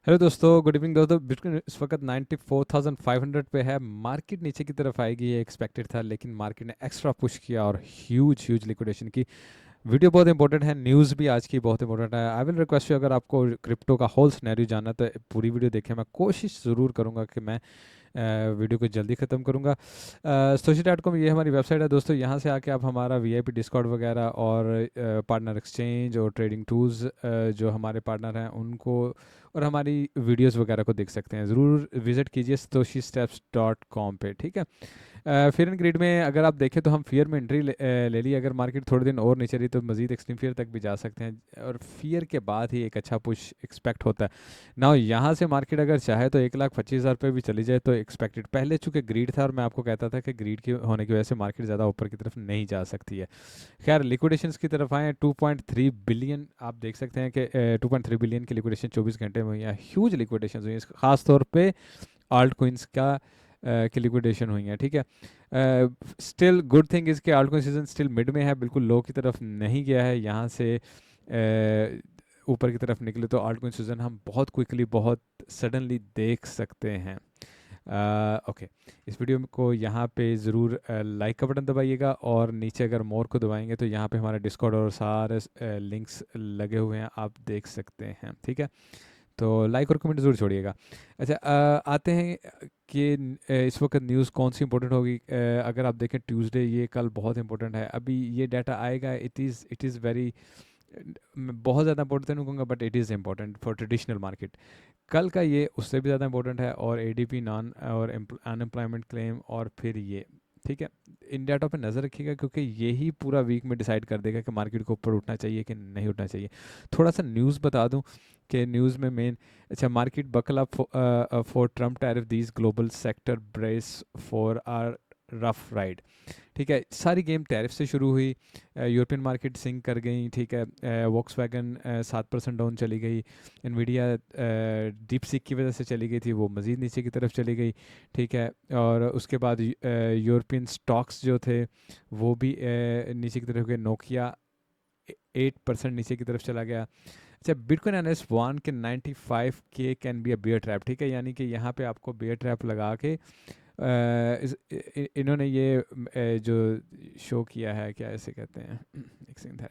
Hello दोस्तों, good evening दोस्तों। Bitcoin इस वक्त 94,500 पे है। मार्केट नीचे की तरफ आएगी ये एक्सपेक्टेड था, लेकिन मार्केट ने एक्स्ट्रा पुश किया और ह्यूज ह्यूज लिक्विडेशन की। वीडियो बहुत इंपॉर्टेंट है, न्यूज़ भी आज की बहुत इंपॉर्टेंट है। आई विल रिक्वेस्ट यू, अगर आपको क्रिप्टो का होल सिनेरियो जानना है तो पूरी वीडियो देखें। मैं कोशिश ज़रूर करूंगा कि मैं वीडियो को जल्दी ख़त्म करूँगा। Sochi.com ये हमारी वेबसाइट है दोस्तों। यहाँ से आके आप हमारा वीआईपी डिस्कॉर्ड वगैरह और पार्टनर एक्सचेंज और ट्रेडिंग टूल्स जो हमारे पार्टनर हैं उनको और हमारी वीडियोस वगैरह को देख सकते हैं। ज़रूर विजिट कीजिए satoshsteps.com पे, ठीक है। फियर एंड ग्रीड में अगर आप देखें तो हम फियर में एंट्री ले ली। अगर मार्केट थोड़े दिन और नीचे रही तो मजीद एक्सट्रीम फियर तक भी जा सकते हैं, और फियर के बाद ही एक अच्छा पुश एक्सपेक्ट होता है ना। यहाँ से मार्केट अगर चाहे तो 1,25,000 पे भी चली जाए तो एक्सपेक्टेड। पहले चूंकि ग्रीड था और मैं आपको कहता था कि ग्रीड की होने की वजह से मार्केट ज़्यादा ऊपर की तरफ नहीं जा सकती है। खैर, लिक्विडेशंस की तरफ आए। 2.3 बिलियन आप देख सकते हैं कि 2.3 बिलियन की लिक्विडेशन 24 घंटे में हुई है। ह्यूज लिक्विडेशन हुई है, खासतौर पर आल्ट कोइंस का की लिक्विडेशन हुई है, ठीक है। स्टिल गुड थिंग इज़ के alt coin season still mid में है, बिल्कुल लो की तरफ नहीं गया है। यहाँ से ऊपर की तरफ निकले तो आल्ट कोइन सीजन हम बहुत क्विकली, बहुत सडनली देख सकते हैं। ओके, इस वीडियो को यहाँ पे ज़रूर लाइक का बटन दबाइएगा, और नीचे अगर मोर को दबाएंगे तो यहाँ पे हमारा डिस्कॉर्ड और सारे लिंक्स लगे हुए हैं, आप देख सकते हैं, ठीक है। तो लाइक और कमेंट ज़रूर छोड़िएगा। अच्छा, आते हैं कि इस वक्त न्यूज़ कौन सी इंपॉर्टेंट होगी। अगर आप देखें ट्यूसडे, ये कल बहुत इंपॉर्टेंट है। अभी ये डाटा आएगा, इट इज़ वेरी, मैं बहुत ज़्यादा इंपॉर्टेंट नहीं कहूँगा, but it is important for traditional market. कल का ये उससे भी ज़्यादा इंपॉर्टेंट है, और एडीपी नॉन और अनएम्प्लॉयमेंट क्लेम, और फिर ये, ठीक है। इन डाटा पे नज़र रखिएगा, क्योंकि यही पूरा वीक में डिसाइड कर देगा कि मार्केट को ऊपर उठना चाहिए कि नहीं उठना चाहिए। थोड़ा सा न्यूज़ बता दूं कि न्यूज़ में मेन, अच्छा, market buckle up for Trump tariff these global sector brace for a rough ride, ठीक है। सारी गेम टैरिफ से शुरू हुई। यूरोपियन मार्केट सिंक कर गई, ठीक है। वॉक्स वैगन 7% डाउन चली गई। इन्वीडिया डीप सीक की वजह से चली गई थी, वो मज़ीद नीचे की तरफ चली गई, ठीक है। और उसके बाद यूरोपियन स्टॉक्स जो थे वो भी नीचे की तरफ गए। नोकिया 8% नीचे की तरफ चला गया। अच्छा, बिटकॉइन एनालिस्ट वन के 95K can be a bear trap, ठीक है। यानी कि यहाँ पे आपको बेयर ट्रैप लगा के इन्होंने ये जो शो किया है, क्या ऐसे कहते हैं, एक सेकंड है,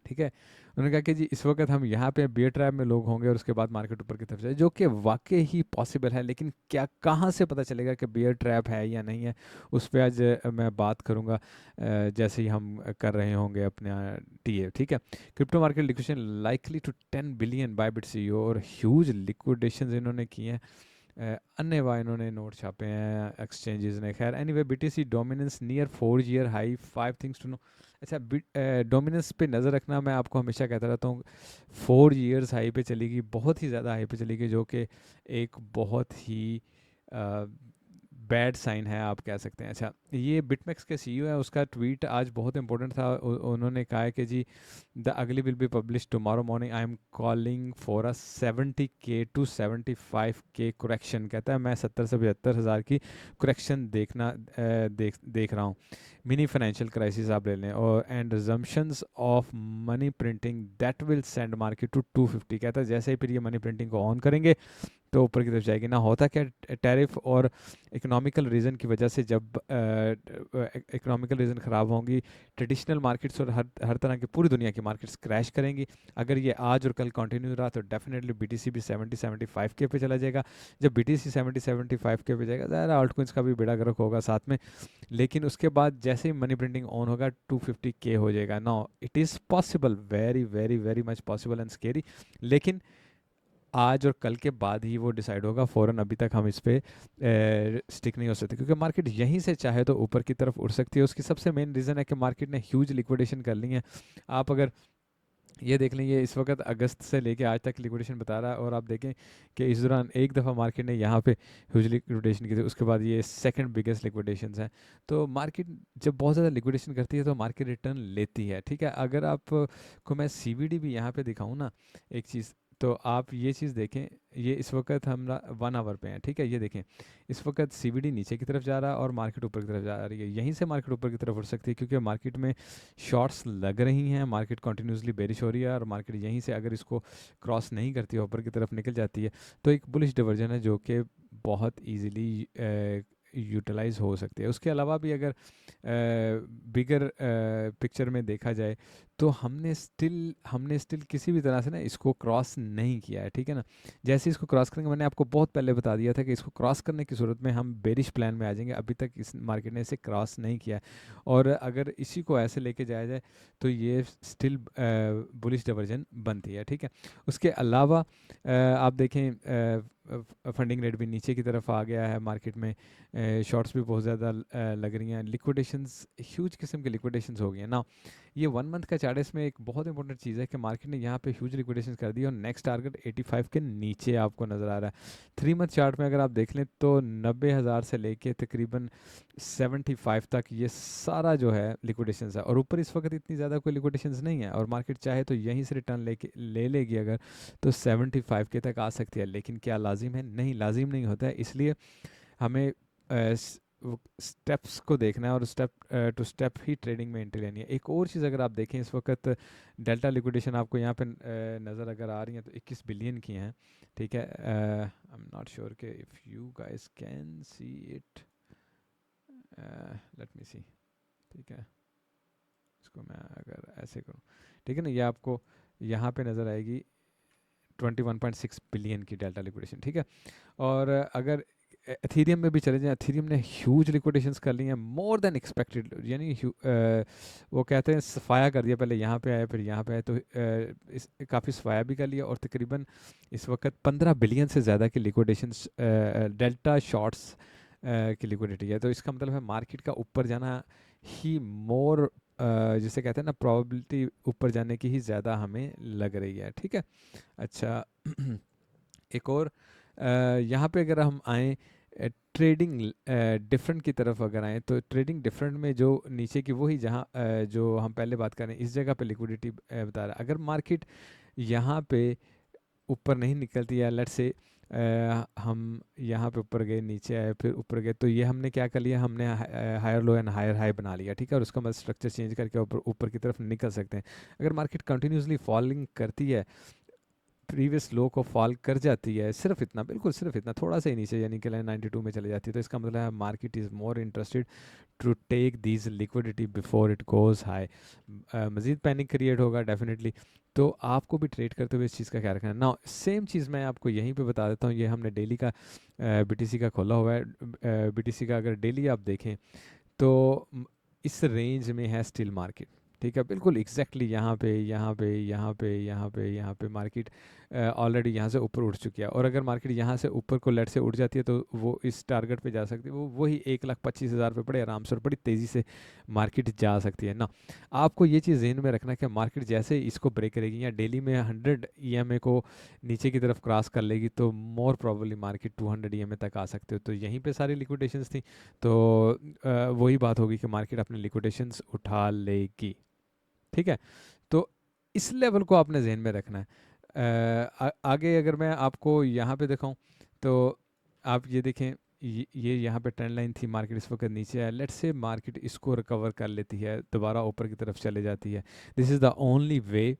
ठीक है। उन्होंने कहा कि जी इस वक्त हम यहाँ पे बियर ट्रैप में लोग होंगे और उसके बाद मार्केट ऊपर की तरफ जाए, जो कि वाकई ही पॉसिबल है। लेकिन क्या, कहाँ से पता चलेगा कि बियर ट्रैप है या नहीं है, उस पर आज मैं बात करूँगा जैसे ही हम कर रहे होंगे अपने टीए, ठीक है। Crypto market liquidation likely to 10 billion Bybit CEO, और ह्यूज लिक्विडेशन इन्होंने किए हैं। अन्य इन्होंने नोट छापे हैं एक्सचेंजेस ने। खैर, anyway, BTC dominance near 4 year high, 5 things to know. अच्छा, डोमिनेंस पे नज़र रखना, मैं आपको हमेशा कहता रहता हूँ। 4 ईयर्स हाई पे चलेगी, बहुत ही ज़्यादा हाई पे चलेगी, जो कि एक बहुत ही बैड साइन है, आप कह सकते हैं। अच्छा, ये बिटमैक्स के सीईओ है, उसका ट्वीट आज बहुत इंपॉर्टेंट था। उन्होंने कहा है कि जी द अगली will be publish tomorrow morning, I am calling for a 70K to 75K correction. कहता है मैं 70 से 75 हज़ार की करेक्शन देख रहा हूँ। मिनी फाइनेंशियल क्राइसिस आप ले लें, और and resumptions of money printing that will send market to 250। कहता है जैसे ही फिर ये मनी प्रिंटिंग को ऑन करेंगे तो ऊपर की तरफ जाएगी ना। होता क्या, टैरिफ और इकोनॉमिकल रीज़न की वजह से जब इकोनॉमिकल रीज़न ख़राब होंगी, ट्रेडिशनल मार्केट्स और हर तरह की पूरी दुनिया की मार्केट्स क्रैश करेंगी। अगर ये आज और कल कंटिन्यू रहा तो डेफिनेटली बीटीसी भी 70-75K पे चला जाएगा। जब बीटीसी 70-75K पे जाएगा, ज़्यादा आल्ट कोइंस का भी बेड़ा गर्क होगा साथ में। लेकिन उसके बाद जैसे ही मनी प्रिंटिंग ऑन होगा 250K हो जाएगा। No, it is possible, very very very much possible and scary. लेकिन आज और कल के बाद ही वो डिसाइड होगा, फ़ौरन अभी तक हम इस पे स्टिक नहीं हो सकते, क्योंकि मार्केट यहीं से चाहे तो ऊपर की तरफ उड़ सकती है। उसकी सबसे मेन रीज़न है कि मार्केट ने ह्यूज लिक्विडेशन कर ली है। आप अगर ये देख लें, ये इस वक्त अगस्त से लेके आज तक लिक्विडेशन बता रहा है, और आप देखें कि इस दौरान एक दफ़ा मार्केट ने यहाँ पे ह्यूज लिक्विडेशन की थी, उसके बाद ये सेकंड बिगेस्ट लिक्विडेशन है। तो मार्केट जब बहुत ज़्यादा लिक्विडेशन करती है तो मार्केट रिटर्न लेती है, ठीक है। अगर आप को मैं सीवीडी भी यहाँ पे दिखाऊँ ना, एक चीज़, तो आप ये चीज़ देखें, ये इस वक्त हम 1 आवर पे हैं, ठीक है। ये देखें इस वक्त सीवीडी नीचे की तरफ जा रहा है और मार्केट ऊपर की तरफ जा रही है। यहीं से मार्केट ऊपर की तरफ उठ सकती है क्योंकि मार्केट में शॉर्ट्स लग रही हैं, मार्केट कंटिन्यूसली बेरिश हो रही है और मार्केट यहीं से अगर इसको क्रॉस नहीं करती है, ऊपर की तरफ निकल जाती है, तो एक बुलिश डिवर्जन है जो कि बहुत ईजिली यूटिलाइज हो सकती है। उसके अलावा भी अगर बिगर पिक्चर में देखा जाए तो हमने स्टिल किसी भी तरह से ना इसको क्रॉस नहीं किया है, ठीक है ना। जैसे इसको क्रॉस करेंगे, मैंने आपको बहुत पहले बता दिया था कि इसको क्रॉस करने की सूरत में हम बेरिश प्लान में आ जाएंगे। अभी तक इस मार्केट ने इसे क्रॉस नहीं किया है और अगर इसी को ऐसे लेके जाया जाए तो ये स्टिल बुलिश डाइवर्जन बनती है, ठीक है। उसके अलावा आप देखें फंडिंग रेट भी नीचे की तरफ आ गया है मार्केट में, शॉर्ट्स भी बहुत ज़्यादा लग रही हैं, लिक्विडेशंस ह्यूज किस्म की लिक्विडेशंस हो गई हैं ना। ये 1 मंथ का चार्ट, इसमें एक बहुत इंपॉर्टेंट चीज़ है कि मार्केट ने यहाँ पे ह्यूज लिक्विडेशन कर दी और नेक्स्ट टारगेट 85 के नीचे आपको नज़र आ रहा है। 3 मंथ चार्ट में अगर आप देख लें तो 90,000 से लेके तकरीबन 75 तक ये सारा जो है लिक्विडेशन है और ऊपर इस वक्त इतनी ज़्यादा कोई लिक्विडेशन नहीं है और मार्केट चाहे तो यहीं से रिटर्न ले लेगी अगर, तो 75 के तक आ सकती है। लेकिन क्या लाजिम है? नहीं, लाजिम नहीं होता है। इसलिए हमें स्टेप्स को देखना है और स्टेप टू स्टेप ही ट्रेडिंग में एंट्री लेनी है। एक और चीज़ अगर आप देखें, इस वक्त डेल्टा लिक्विडेशन आपको यहाँ पे नज़र अगर आ रही हैं तो 21 बिलियन की हैं, ठीक है। आई एम नॉट श्योर कि if you guys can see it, let me see, ठीक है। इसको मैं अगर ऐसे करूँ, ठीक है ना, ये आपको यहाँ पे नज़र आएगी 21.6 बिलियन की डेल्टा लिक्विडेशन, ठीक है। और अगर एथीरियम में भी चले जाएं, एथीरियम ने ह्यूज लिक्विडेशंस कर ली हैं, मोर देन एक्सपेक्टेड, यानी वो कहते हैं सफाया कर दिया, पहले यहाँ पे आए फिर यहाँ पे आए, तो इस काफ़ी सफाया भी कर लिया और तकरीबन इस वक्त 15 बिलियन से ज़्यादा की लिक्विडेशंस डेल्टा शॉर्ट्स की लिक्विडिटी है। तो इसका मतलब है मार्केट का ऊपर जाना ही मोर, जिसे कहते हैं ना, प्रोबेबिलिटी ऊपर जाने की ही ज़्यादा हमें लग रही है, ठीक है। अच्छा एक और यहाँ पे अगर हम आएँ ट्रेडिंग डिफरेंट की तरफ अगर आएँ, तो ट्रेडिंग डिफरेंट में जो नीचे की वही जहाँ जो हम पहले बात करें, इस जगह पे लिक्विडिटी बता रहा है। अगर मार्केट यहाँ पे ऊपर नहीं निकलती है, लेट्स से हम यहाँ पे ऊपर गए, नीचे आए, फिर ऊपर गए, तो ये हमने क्या कर लिया, हमने higher low and higher high बना लिया, ठीक है। और उसका मतलब स्ट्रक्चर चेंज करके ऊपर ऊपर की तरफ निकल सकते हैं। अगर मार्केट कंटिन्यूसली फॉलिंग करती है, प्रीवियस लो को फॉल कर जाती है, सिर्फ इतना, बिल्कुल सिर्फ इतना, थोड़ा सा ही नीचे, यानी कि 92 में चले जाती है, तो इसका मतलब है market is more interested to take these liquidity before it goes high. मज़ीद पैनिक क्रिएट होगा डेफिनेटली, तो आपको भी ट्रेड करते हुए इस चीज़ का क्या रखना है ना। सेम चीज़ मैं आपको यहीं पे बता देता हूँ, ये हमने डेली का बीटीसी का खोला हुआ है। बीटीसी का अगर डेली आप देखें तो इस रेंज में है स्टिल मार्केट, ठीक है, बिल्कुल एग्जैक्टली यहाँ पे यहाँ पे यहाँ पे यहाँ पे यहाँ पे मार्केट ऑलरेडी यहाँ से ऊपर उठ चुकी है। और अगर मार्केट यहाँ से ऊपर को लेट से उठ जाती है तो वो इस टारगेट पे जा सकती है, वो वही 1,25,000 पे पड़े आराम से और बड़ी तेज़ी से मार्केट जा सकती है ना। आपको ये चीज़ ज़हन में रखना कि मार्केट जैसे इसको ब्रेक करेगी या डेली में 100 EMA को नीचे की तरफ क्रॉस कर लेगी, तो मोर प्रॉब्लली मार्केट 200 EMA तक आ सकते हो। तो यहीं पे सारी लिक्विडेशंस थी, तो वही बात होगी कि मार्केट अपने लिक्विडेशंस उठा लेगी, ठीक है। तो इस लेवल को आपने जहन में रखना है। आगे अगर मैं आपको यहाँ पे दिखाऊं तो आप ये देखें, ये यहाँ पे ट्रेंड लाइन थी, मार्केट इस वक्त नीचे है, लेट्स से मार्केट इसको रिकवर कर लेती है, दोबारा ऊपर की तरफ चले जाती है, this is the only way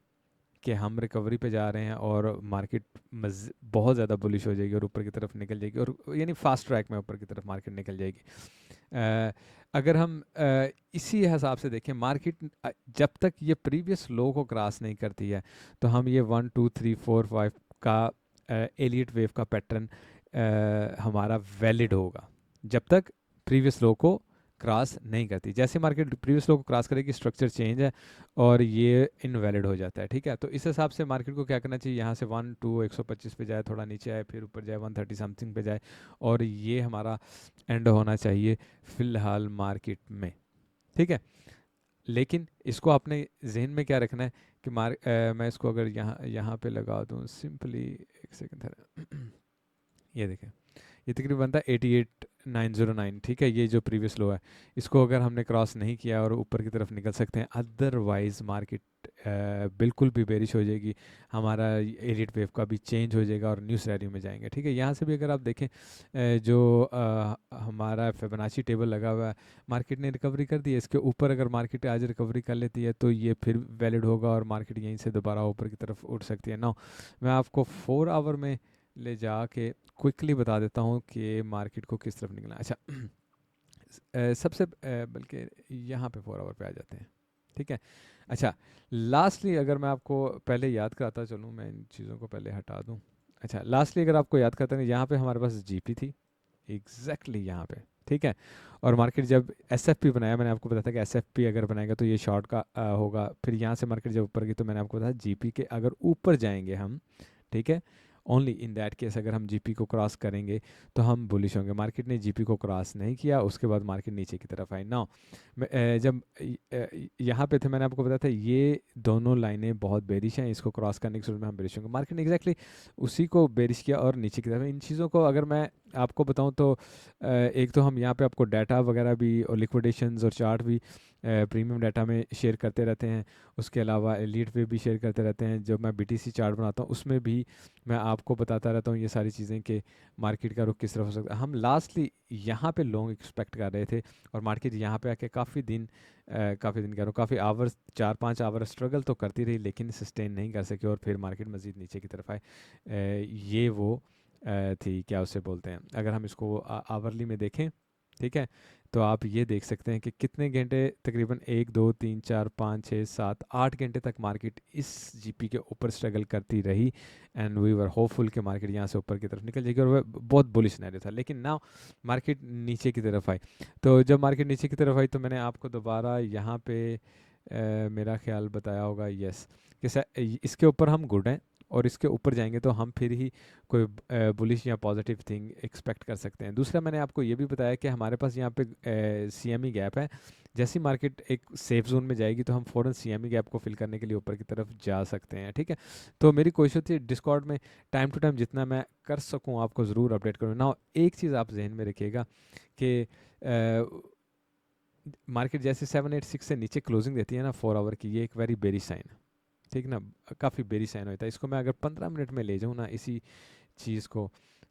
कि हम रिकवरी पे जा रहे हैं और मार्केट बहुत ज़्यादा बुलिश हो जाएगी और ऊपर की तरफ निकल जाएगी, और यानी फास्ट ट्रैक में ऊपर की तरफ मार्केट निकल जाएगी। अगर हम इसी हिसाब से देखें, मार्केट जब तक ये प्रीवियस लो को क्रॉस नहीं करती है, तो हम ये 1 2 3 4 5 का एलियट वेव का पैटर्न हमारा वैलिड होगा, जब तक प्रीवियस लो को क्रॉस नहीं करती। जैसे मार्केट प्रीवियस लो को क्रॉस करेगी, स्ट्रक्चर चेंज है और ये इनवैलिड हो जाता है, ठीक है। तो इस हिसाब से मार्केट को क्या करना चाहिए, यहाँ से 1 2 125 पे जाए, थोड़ा नीचे आए, फिर ऊपर जाए 130 समथिंग पे जाए, और ये हमारा एंड होना चाहिए फ़िलहाल मार्केट में, ठीक है। लेकिन इसको आपने जहन में क्या रखना है कि मैं इसको अगर यहाँ यहाँ पे लगा दूँ सिंपली, एक सेकंड है ये देखें, ये तकरीबन बनता है 88,909, ठीक है, ये जो प्रीवियस लो है, इसको अगर हमने क्रॉस नहीं किया और ऊपर की तरफ निकल सकते हैं, अदरवाइज मार्केट बिल्कुल भी बेरिश हो जाएगी, हमारा एलिट वेव का भी चेंज हो जाएगा और न्यू सिनेरियो में जाएंगे, ठीक है। यहाँ से भी अगर आप देखें जो हमारा फिबोनाची टेबल लगा हुआ है, मार्केट ने रिकवरी कर दी है, इसके ऊपर अगर मार्केट आज रिकवरी कर लेती है तो ये फिर वैलिड होगा और मार्केट यहीं से दोबारा ऊपर की तरफ उठ सकती है। नाउ मैं आपको 4 आवर में ले जाके क्विकली बता देता हूँ कि मार्केट को किस तरफ निकलना है। अच्छा सबसे बल्कि यहाँ पे 4 आवर पे आ जाते हैं, ठीक है। अच्छा लास्टली अगर मैं आपको पहले याद कराता चलूँ, मैं इन चीज़ों को पहले हटा दूँ। अच्छा लास्टली अगर आपको याद करता हूँ, यहाँ पे हमारे पास जीपी थी एग्जैक्टली यहाँ पे, ठीक है। और मार्केट जब एसएफपी बनाया, मैंने आपको बताया था कि एसएफपी अगर बनाएगा तो ये शॉर्ट का होगा, फिर यहाँ से मार्केट जब ऊपर गई तो मैंने आपको बताया जीपी के अगर ऊपर जाएंगे हम, ठीक है, ओनली इन दैट केस अगर हम जीपी को क्रॉस करेंगे तो हम बुलिश होंगे। मार्केट ने जीपी को क्रॉस नहीं किया, उसके बाद मार्केट नीचे की तरफ आई। नाउ जब यहाँ पे थे मैंने आपको बताया था ये दोनों लाइनें बहुत बेरिश हैं, इसको क्रॉस करने की सूरत में हम बेरिश होंगे। मार्केट ने एग्जैक्टली उसी को बेरिश किया और नीचे की तरफ। इन चीज़ों को अगर मैं आपको बताऊं तो एक तो हम यहाँ पे आपको डाटा वगैरह भी और लिक्विडेशंस और चार्ट भी प्रीमियम डाटा में शेयर करते रहते हैं, उसके अलावा एलीट पे भी शेयर करते रहते हैं। जब मैं बीटीसी चार्ट बनाता हूँ उसमें भी मैं आपको बताता रहता हूँ ये सारी चीज़ें कि मार्केट का रुख किस तरफ हो सकता है। हम लास्टली यहाँ पे लॉन्ग एक्सपेक्ट कर रहे थे और मार्केट यहाँ पे आके काफ़ी दिन कह रहा हूँ काफ़ी आवर्स 4-5 आवर स्ट्रगल तो करती रही लेकिन सस्टेन नहीं कर सके और फिर मार्केट मज़ीद नीचे की तरफ आए। ये वो थी क्या उसे बोलते हैं, अगर हम इसको आवरली में देखें, ठीक है, तो आप ये देख सकते हैं कि कितने घंटे, तकरीबन 1 2 3 4 5 6 7 8 घंटे तक मार्केट इस जीपी के ऊपर स्ट्रगल करती रही एंड वी वर होपफुल कि मार्केट यहाँ से ऊपर की तरफ निकल जाएगी और वह बहुत बुलिश सिनेरियो था। लेकिन नाउ मार्केट नीचे की तरफ आई, तो जब मार्केट नीचे की तरफ आई तो मैंने आपको दोबारा यहाँ पे मेरा ख्याल बताया होगा, यस, कि इसके ऊपर हम गुड हैं और इसके ऊपर जाएंगे तो हम फिर ही कोई बुलिश या पॉजिटिव थिंग एक्सपेक्ट कर सकते हैं। दूसरा मैंने आपको ये भी बताया कि हमारे पास यहाँ पे सीएमई गैप है, जैसी मार्केट एक सेफ जोन में जाएगी तो हम फ़ौरन सीएमई गैप को फिल करने के लिए ऊपर की तरफ जा सकते हैं, ठीक है। तो मेरी कोशिश होती है डिस्कॉर्ड में टाइम टू टाइम जितना मैं कर सकूँ आपको ज़रूर अपडेट करूँ ना। एक चीज़ आप जहन में रखिएगा कि मार्केट जैसे 786 से नीचे क्लोजिंग देती है ना 4 आवर की, ये एक वेरी बेरी साइन है, ठीक ना, काफ़ी बेरी साइन होता है। इसको मैं अगर 15 मिनट में ले जाऊँ ना इसी चीज़ को,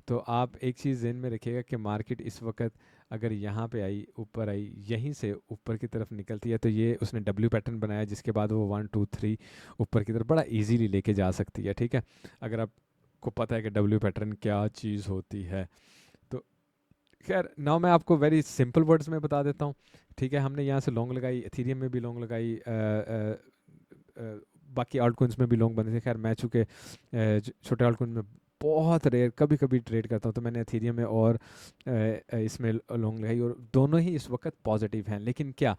तो आप एक चीज़ ज़हन में रखिएगा कि मार्केट इस वक्त अगर यहाँ पे आई, ऊपर आई, यहीं से ऊपर की तरफ निकलती है तो ये उसने डब्ल्यू पैटर्न बनाया जिसके बाद वो 1 2 3 ऊपर की तरफ बड़ा इजीली लेके जा सकती है, ठीक है, अगर आपको पता है कि डब्ल्यू पैटर्न क्या चीज़ होती है। तो खैर नाउ मैं आपको वेरी सिंपल वर्ड्स में बता देता हूँ, ठीक है। हमने यहाँ से लॉन्ग लगाई, एथीरियम में भी लॉन्ग लगाई, बाकी आल्ट कॉइन्स में भी लॉन्ग बने थे। खैर मैं चूँकि छोटे आल्ट कॉइन में बहुत रेयर कभी कभी ट्रेड करता हूँ तो मैंने एथीरियम में और इसमें लॉन्ग लगाई और दोनों ही इस वक्त पॉजिटिव हैं। लेकिन क्या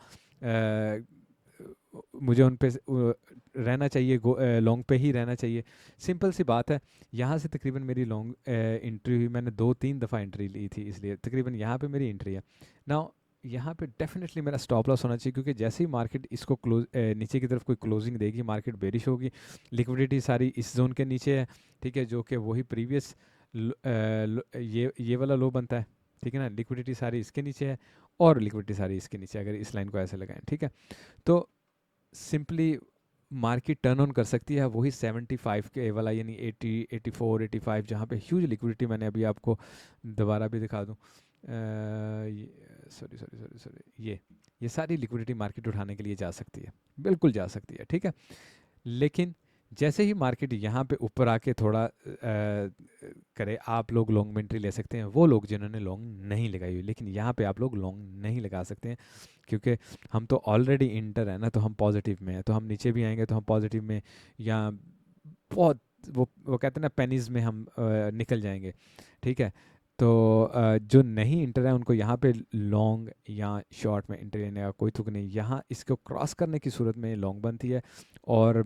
मुझे उन पे रहना चाहिए, लॉन्ग पे ही रहना चाहिए, सिंपल सी बात है। यहाँ से तकरीबन मेरी लॉन्ग एंट्री हुई, मैंने 2-3 दफ़ा एंट्री ली थी, इसलिए तकरीबन यहाँ पे मेरी एंट्री है। नाउ यहाँ पे डेफिनेटली मेरा स्टॉप लॉस होना चाहिए क्योंकि जैसे ही मार्केट इसको नीचे की तरफ कोई क्लोजिंग देगी मार्केट बेरिश होगी, लिक्विडिटी सारी इस जोन के नीचे है, ठीक है, जो कि वही प्रीवियस ये वाला लो बनता है, ठीक है ना, लिक्विडिटी सारी इसके नीचे है और लिक्विडिटी सारी इसके नीचे, अगर इस लाइन को ऐसे लगाएं, ठीक है। तो सिंपली मार्केट टर्न ऑन कर सकती है वही 75 के वाला, यानी 80 84 85, जहाँ पे ह्यूज लिक्विडिटी, मैंने अभी आपको दोबारा भी दिखा दूँ, सॉरी सॉरी सॉरी सॉरी, ये सारी लिक्विडिटी मार्केट उठाने के लिए जा सकती है, बिल्कुल जा सकती है, ठीक है। लेकिन जैसे ही मार्केट यहाँ पे ऊपर आके थोड़ा करे, आप लोग लॉन्ग में एंट्री ले सकते हैं, वो लोग जिन्होंने लॉन्ग नहीं लगाई हुई, लेकिन यहाँ पे आप लोग लॉन्ग नहीं लगा सकते हैं क्योंकि हम तो ऑलरेडी इंटर है ना, तो हम पॉजिटिव में हैं, तो हम नीचे भी आएंगे तो हम पॉजिटिव में या बहुत वो कहते हैं ना पेनीज में हम निकल जाएंगे, ठीक है। तो जो नहीं इंटर है उनको यहाँ पे लॉन्ग या शॉर्ट में इंटर लेने का कोई तुक नहीं, यहाँ इसको क्रॉस करने की सूरत में लॉन्ग बनती है और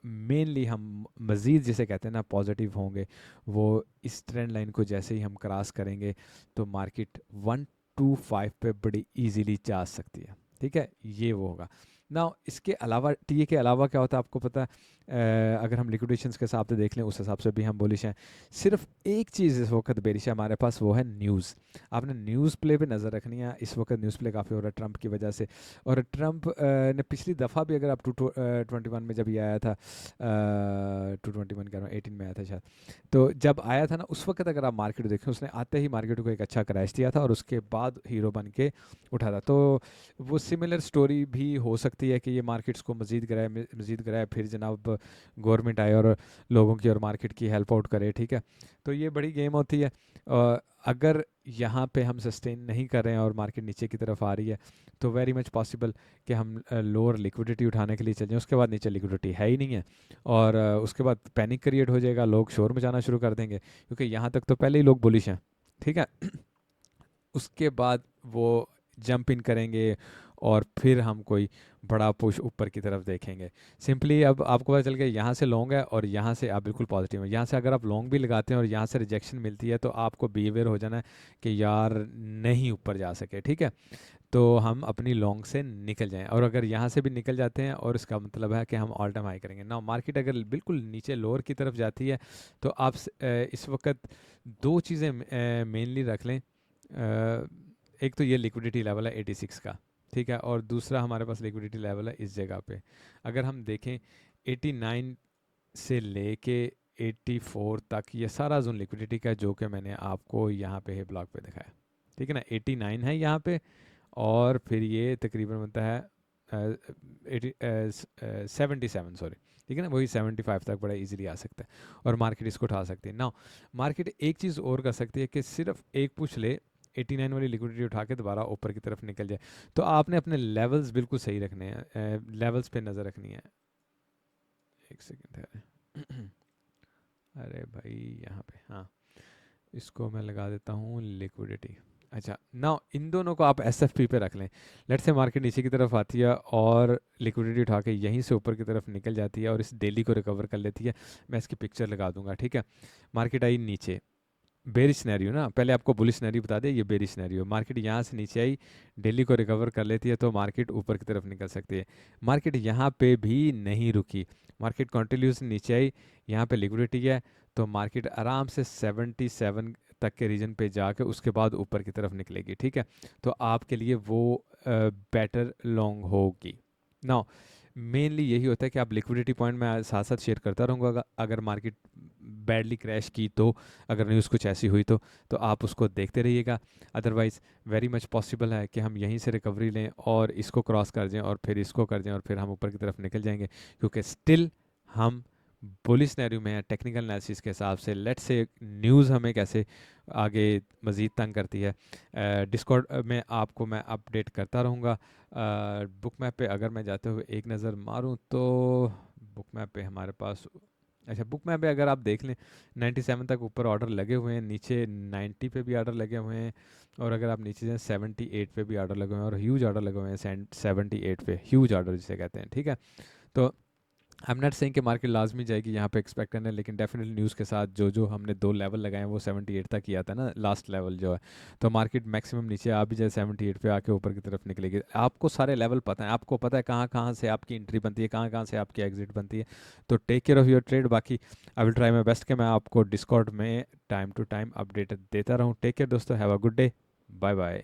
मेनली हम मज़ीद जिसे कहते हैं ना पॉजिटिव होंगे वो इस ट्रेंड लाइन को जैसे ही हम क्रॉस करेंगे तो मार्केट 125 पे बड़ी इजीली जा सकती है, ठीक है, ये वो होगा ना। इसके अलावा टीए के अलावा क्या होता है आपको पता है, अगर हम लिक्विडेशंस के हिसाब से देख लें उस हिसाब से भी हम बुलिश हैं। सिर्फ एक चीज़ इस वक्त बेरिश है हमारे पास, वो है न्यूज़। आपने न्यूज़ प्ले पे नज़र रखनी है। इस वक्त न्यूज़ प्ले काफ़ी हो रहा है ट्रंप की वजह से, और ट्रंप ने पिछली दफ़ा भी, अगर आप 2021 में जब ये आया था, 221 कह रहा हूँ, 18 में आया था शायद, तो जब आया था ना उस वक्त अगर आप मार्केट देखें, उसने आते ही मार्केट को एक अच्छा क्रैश दिया था और उसके बाद हीरो बन के उठा था। तो वो सिमिलर स्टोरी भी हो सकती है कि ये मार्केट्स को मज़ीद गिराए, फिर जनाब गवर्नमेंट आए और लोगों की और मार्केट की हेल्प आउट करे, ठीक है। तो ये बड़ी गेम होती है। अगर यहाँ पे हम सस्टेन नहीं कर रहे हैं और मार्केट नीचे की तरफ आ रही है, तो वेरी मच पॉसिबल कि हम लोअर लिक्विडिटी उठाने के लिए चल जाएं। उसके बाद नीचे लिक्विडिटी है ही नहीं है, और उसके बाद पैनिक क्रिएट हो जाएगा, लोग शोर मचाना शुरू कर देंगे, क्योंकि यहाँ तक तो पहले ही लोग बुलिश हैं, ठीक है। उसके बाद वो जंप इन करेंगे और फिर हम कोई बड़ा पुश ऊपर की तरफ देखेंगे। सिंपली अब आपको पता चल गया यहाँ से लॉन्ग है और यहाँ से आप बिल्कुल पॉजिटिव है। यहाँ से अगर आप लॉन्ग भी लगाते हैं और यहाँ से रिजेक्शन मिलती है, तो आपको बी अवेयर हो जाना है कि यार नहीं ऊपर जा सके, ठीक है। तो हम अपनी लॉन्ग से निकल जाएं, और अगर यहाँ से भी निकल जाते हैं और इसका मतलब है कि हम ऑल टाइम हाई करेंगे ना। मार्केट अगर बिल्कुल नीचे लोअर की तरफ जाती है, तो आप इस वक्त दो चीज़ें मेनली रख लें। एक तो ये लिक्विडिटी लेवल है 86 का, ठीक है, और दूसरा हमारे पास लिक्विडिटी लेवल है इस जगह पे। अगर हम देखें 89 से लेके 84 तक ये सारा जोन लिक्विडिटी का है, जो कि मैंने आपको यहाँ पे है ब्लॉग पे दिखाया, ठीक है ना। 89 है यहाँ पे, और फिर ये तकरीबन बनता है 77, सॉरी, ठीक है ना, वही 75 तक बड़ा इजीली आ सकता है और मार्केट इसको उठा सकती है ना। मार्केट एक चीज़ और कर सकती है कि सिर्फ एक पुश ले, 89 वाली लिक्विडिटी उठा के दोबारा ऊपर की तरफ निकल जाए। तो आपने अपने लेवल्स बिल्कुल सही रखने हैं, लेवल्स पे नज़र रखनी है। एक सेकेंड है। अरे भाई यहाँ पे, हाँ, इसको मैं लगा देता हूँ लिक्विडिटी। अच्छा, नाउ इन दोनों को आप एस एफ पी पे रख लें। लेट से मार्केट नीचे की तरफ आती है और लिक्विडिटी उठा के यहीं से ऊपर की तरफ निकल जाती है और इस डेली को रिकवर कर लेती है। मैं इसकी पिक्चर लगा दूंगा, ठीक है। मार्केट आई नीचे, बेरिश सिनेरियो ना, पहले आपको बुलिश सिनेरियो बता दें, ये बेरिश सिनेरियो। मार्केट यहाँ से नीचे आई, डेली को रिकवर कर लेती है, तो मार्केट ऊपर की तरफ निकल सकती है। मार्केट यहाँ पे भी नहीं रुकी, मार्केट कंटिन्यूस नीचे आई, यहाँ पे लिक्विडिटी है, तो मार्केट आराम से 77 तक के रीजन पे जाके उसके बाद ऊपर की तरफ निकलेगी, ठीक है। तो आपके लिए वो बेटर लॉन्ग होगी। नाउ मेनली यही होता है कि आप लिक्विडिटी पॉइंट में साथ साथ शेयर करता रहूँगा। अगर मार्केट बैडली क्रैश की, तो अगर न्यूज़ कुछ ऐसी हुई तो आप उसको देखते रहिएगा। अदरवाइज़ वेरी मच पॉसिबल है कि हम यहीं से रिकवरी लें और इसको क्रॉस कर जाएं और फिर इसको कर जाएं और फिर हम ऊपर की तरफ निकल जाएंगे, क्योंकि स्टिल हम बुलिश सिनेरियो में है टेक्निकल एनालिसिस के हिसाब से। लेट्स से न्यूज़ हमें कैसे आगे मज़ीद तंग करती है, डिस्कॉर्ड में आपको मैं अपडेट करता रहूँगा। बुक मैप पे अगर मैं जाते हुए एक नज़र मारूँ, तो बुक मैप पे हमारे पास, अच्छा, बुक मैप पे अगर आप देख लें 97 तक ऊपर ऑर्डर लगे हुए हैं, नीचे 90 पे भी ऑर्डर लगे हुए हैं, और अगर आप नीचे जाएं 78 पे भी ऑर्डर लगे हुए हैं, और ह्यूज ऑर्डर लगे हुए हैं 78 पे, ह्यूज ऑर्डर जिसे कहते हैं, ठीक है। तो आई एम नॉट सेइंग कि मार्केट लाजमी जाएगी, यहाँ पे एक्सपेक्ट करना है, लेकिन डेफिनेटली न्यूज़ के साथ जो जो हमने दो लेवल लगाए हैं वो 78 तक किया था ना लास्ट लेवल जो है, तो मार्केट मैक्सिमम नीचे आ भी जाए 78 पे आके ऊपर की तरफ निकलेगी। आपको सारे लेवल पता है, आपको पता है कहाँ कहाँ से आपकी एंट्री बनती है, कहाँ कहाँ से आपकी एग्जिट बनती है। तो take care of your trade. बाकी I will try my best कि मैं आपको डिस्कॉर्ड में टाइम टू टाइम अपडेट देता रहूँ। टेक केयर दोस्तों, have a good day, bye bye.